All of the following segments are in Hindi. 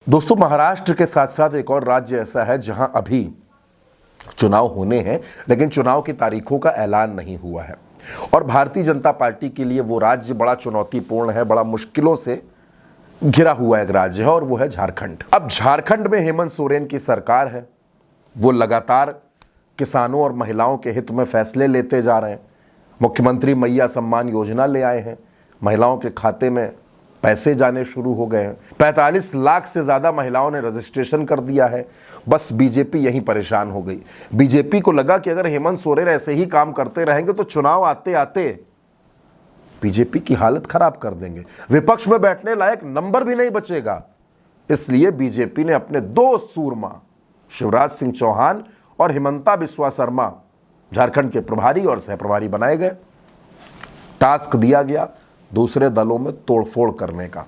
दोस्तों, महाराष्ट्र के साथ साथ एक और राज्य ऐसा है जहां अभी चुनाव होने हैं, लेकिन चुनाव की तारीखों का ऐलान नहीं हुआ है। और भारतीय जनता पार्टी के लिए वो राज्य बड़ा चुनौतीपूर्ण है, बड़ा मुश्किलों से घिरा हुआ एक राज्य है, और वो है झारखंड। अब झारखंड में हेमंत सोरेन की सरकार है। वो लगातार किसानों और महिलाओं के हित में फैसले लेते जा रहे हैं। मुख्यमंत्री मैया सम्मान योजना ले आए हैं, महिलाओं के खाते में पैसे जाने शुरू हो गए हैं। 45 लाख से ज़्यादा महिलाओं ने रजिस्ट्रेशन कर दिया है। बस बीजेपी यहीं परेशान हो गई। बीजेपी को लगा कि अगर हेमंत सोरेन ऐसे ही काम करते रहेंगे तो चुनाव आते आते बीजेपी की हालत खराब कर देंगे, विपक्ष में बैठने लायक नंबर भी नहीं बचेगा। इसलिए बीजेपी ने अपने दो सूरमा शिवराज सिंह चौहान और हिमंता बिस्वा शर्मा झारखंड के प्रभारी और सहप्रभारी बनाए गए। टास्क दिया गया दूसरे दलों में तोड़फोड़ करने का।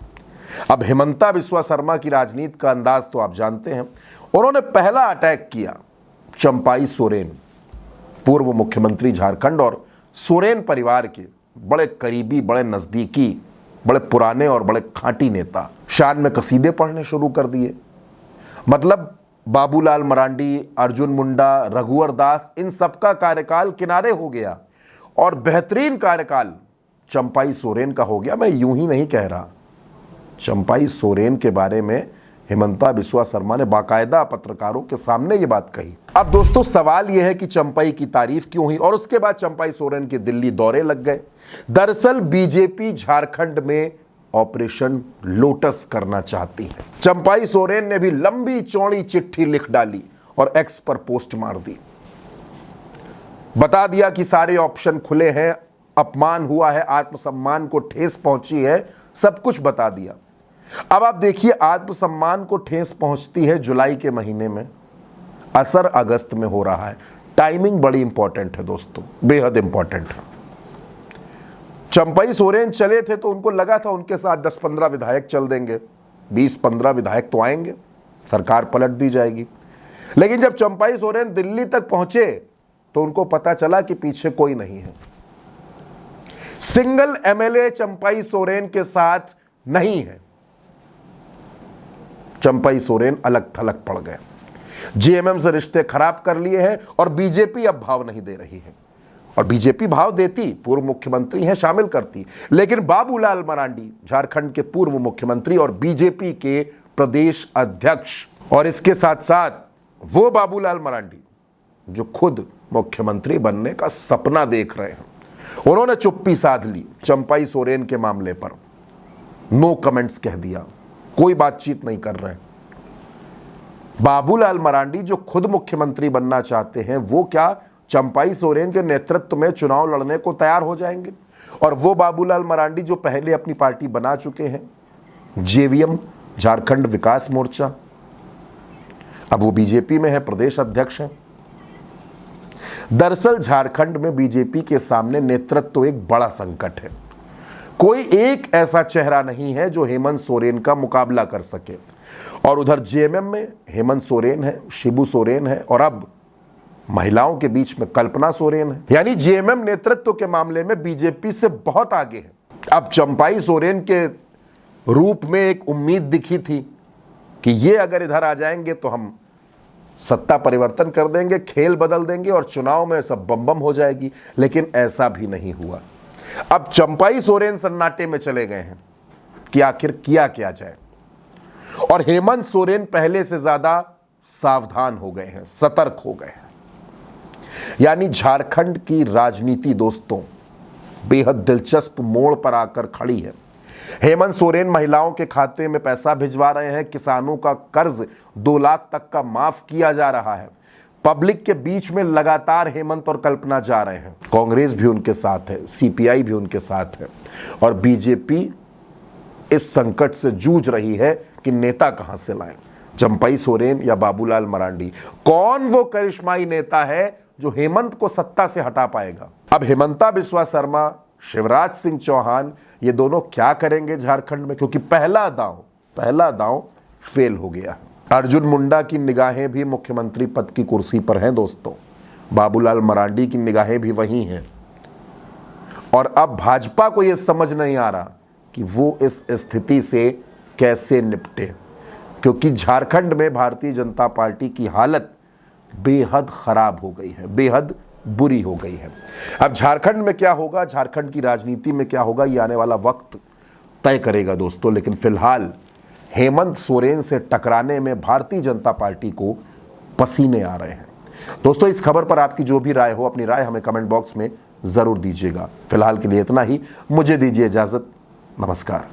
अब हिमंता बिस्वा शर्मा की राजनीति का अंदाज तो आप जानते हैं। उन्होंने पहला अटैक किया चंपाई सोरेन, पूर्व मुख्यमंत्री झारखंड और सोरेन परिवार के बड़े करीबी, बड़े नजदीकी, बड़े पुराने और बड़े खांटी नेता। शान में कसीदे पढ़ने शुरू कर दिए। मतलब बाबूलाल मरांडी, अर्जुन मुंडा, रघुवर दास, इन सबका कार्यकाल किनारे हो गया और बेहतरीन कार्यकाल चंपाई सोरेन का हो गया। मैं यूं ही नहीं कह रहा, चंपाई सोरेन के बारे में हिमंता बिस्वा शर्मा ने बाकायदा पत्रकारों के सामने ये बात कही। अब दोस्तों, सवाल यह है कि चंपाई की तारीफ क्यों हुई और उसके बाद चंपाई सोरेन के दिल्ली दौरे लग गए। दरअसल बीजेपी झारखंड में ऑपरेशन लोटस करना चाहती है। चंपाई सोरेन ने भी लंबी चौड़ी चिट्ठी लिख डाली और एक्स पर पोस्ट मार दी। बता दिया कि सारे ऑप्शन खुले हैं, अपमान हुआ है, आत्मसम्मान को ठेस पहुंची है, सब कुछ बता दिया। अब आप देखिए, आत्मसम्मान को ठेस पहुंचती है जुलाई के महीने में, असर अगस्त में हो रहा है। टाइमिंग बड़ी इंपॉर्टेंट है दोस्तों, बेहद इंपॉर्टेंट है। चंपाई सोरेन चले थे तो उनको लगा था उनके साथ 10-15 विधायक चल देंगे, 20-15 विधायक तो आएंगे, सरकार पलट दी जाएगी। लेकिन जब चंपाई सोरेन दिल्ली तक पहुंचे तो उनको पता चला कि पीछे कोई नहीं है। सिंगल एमएलए चंपाई सोरेन के साथ नहीं है। चंपाई सोरेन अलग थलग पड़ गए, जेएमएम से रिश्ते खराब कर लिए हैं और बीजेपी अब भाव नहीं दे रही है। और बीजेपी भाव देती, पूर्व मुख्यमंत्री हैं, शामिल करती, लेकिन बाबूलाल मरांडी झारखंड के पूर्व मुख्यमंत्री और बीजेपी के प्रदेश अध्यक्ष, और इसके साथ साथ वो बाबूलाल मरांडी जो खुद मुख्यमंत्री बनने का सपना देख रहे हैं, उन्होंने चुप्पी साध ली चंपाई सोरेन के मामले पर। नो कमेंट्स कह दिया, कोई बातचीत नहीं कर रहे। बाबूलाल मरांडी जो खुद मुख्यमंत्री बनना चाहते हैं, वो क्या चंपाई सोरेन के नेतृत्व में चुनाव लड़ने को तैयार हो जाएंगे? और वो बाबूलाल मरांडी जो पहले अपनी पार्टी बना चुके हैं, जेवीएम, झारखंड विकास मोर्चा, अब वो बीजेपी में है, प्रदेश अध्यक्ष हैं। दरअसल झारखंड में बीजेपी के सामने नेतृत्व एक बड़ा संकट है। कोई एक ऐसा चेहरा नहीं है जो हेमंत सोरेन का मुकाबला कर सके। और उधर जेएमएम में हेमंत सोरेन है, शिबू सोरेन है, और अब महिलाओं के बीच में कल्पना सोरेन है। यानी जेएमएम नेतृत्व के मामले में बीजेपी से बहुत आगे है। अब चंपाई सोरेन के रूप में एक उम्मीद दिखी थी कि ये अगर इधर आ जाएंगे तो हम सत्ता परिवर्तन कर देंगे, खेल बदल देंगे और चुनाव में सब बम बम हो जाएगी। लेकिन ऐसा भी नहीं हुआ। अब चंपाई सोरेन सन्नाटे में चले गए हैं कि आखिर किया क्या जाए, और हेमंत सोरेन पहले से ज्यादा सावधान हो गए हैं, सतर्क हो गए हैं। यानी झारखंड की राजनीति दोस्तों बेहद दिलचस्प मोड़ पर आकर खड़ी है। हेमंत सोरेन महिलाओं के खाते में पैसा भिजवा रहे हैं, किसानों का कर्ज 2 लाख तक का माफ किया जा रहा है। पब्लिक के बीच में लगातार हेमंत और कल्पना जा रहे हैं। कांग्रेस भी उनके साथ है, सीपीआई भी उनके साथ है, और बीजेपी इस संकट से जूझ रही है कि नेता कहां से लाएं, चंपाई सोरेन या बाबूलाल मरांडी। कौन वो करिश्माई नेता है जो हेमंत को सत्ता से हटा पाएगा? अब हिमंता बिस्वा शर्मा, शिवराज सिंह चौहान, ये दोनों क्या करेंगे झारखंड में? क्योंकि पहला दांव फेल हो गया। अर्जुन मुंडा की निगाहें भी मुख्यमंत्री पद की कुर्सी पर हैं दोस्तों, बाबूलाल मरांडी की निगाहें भी वहीं हैं। और अब भाजपा को यह समझ नहीं आ रहा कि वो इस स्थिति से कैसे निपटे, क्योंकि झारखंड में भारतीय जनता पार्टी की हालत बेहद खराब हो गई है, बेहद बुरी हो गई है। अब झारखंड में क्या होगा, झारखंड की राजनीति में क्या होगा, ये आने वाला वक्त तय करेगा दोस्तों। लेकिन फिलहाल हेमंत सोरेन से टकराने में भारतीय जनता पार्टी को पसीने आ रहे हैं। दोस्तों, इस खबर पर आपकी जो भी राय हो, अपनी राय हमें कमेंट बॉक्स में जरूर दीजिएगा। फिलहाल के लिए इतना ही, मुझे दीजिए इजाजत। नमस्कार।